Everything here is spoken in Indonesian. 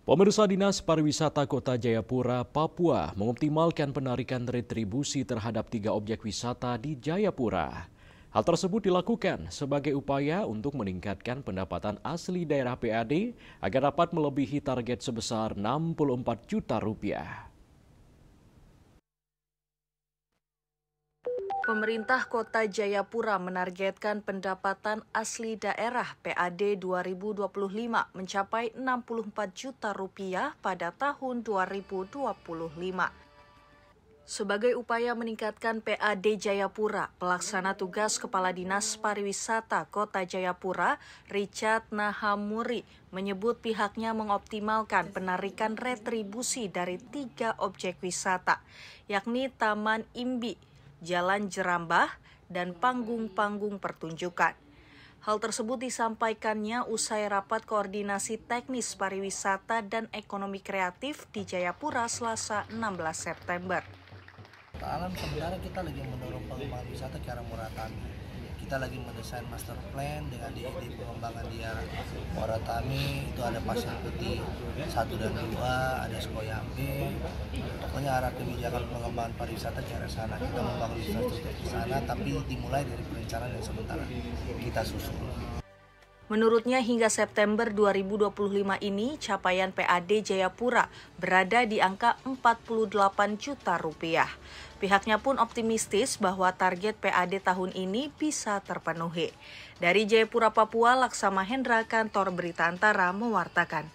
Pemirsa, Dinas Pariwisata Kota Jayapura, Papua mengoptimalkan penarikan retribusi terhadap 3 objek wisata di Jayapura. Hal tersebut dilakukan sebagai upaya untuk meningkatkan pendapatan asli daerah PAD agar dapat melebihi target sebesar Rp64 juta. Pemerintah Kota Jayapura menargetkan pendapatan asli daerah PAD 2025 mencapai Rp64 juta pada tahun 2025. Sebagai upaya meningkatkan PAD Jayapura, pelaksana tugas Kepala Dinas Pariwisata Kota Jayapura, Richard Nahamuri, menyebut pihaknya mengoptimalkan penarikan retribusi dari 3 objek wisata, yakni Taman Imbi, Jalan Jerambah, dan panggung-panggung pertunjukan. Hal tersebut disampaikannya usai rapat koordinasi teknis pariwisata dan ekonomi kreatif di Jayapura Selasa 16 September. Alam sebenarnya kita lagi mendorong pengembangan wisata ke arah Moratami. Kita lagi mendesain master plan dengan ide pengembangan di arah Moratami. Itu ada Pasir Putih 1 dan 2, ada Skoyambe. Pokoknya arah kebijakan pengembangan pariwisata ke arah sana. Kita membangun infrastruktur di sana, tapi dimulai dari perencanaan yang sementara kita susun. Menurutnya hingga September 2025 ini capaian PAD Jayapura berada di angka Rp48 juta. Pihaknya pun optimistis bahwa target PAD tahun ini bisa terpenuhi. Dari Jayapura, Papua, Laksama Hendra, Kantor Berita Antara mewartakan.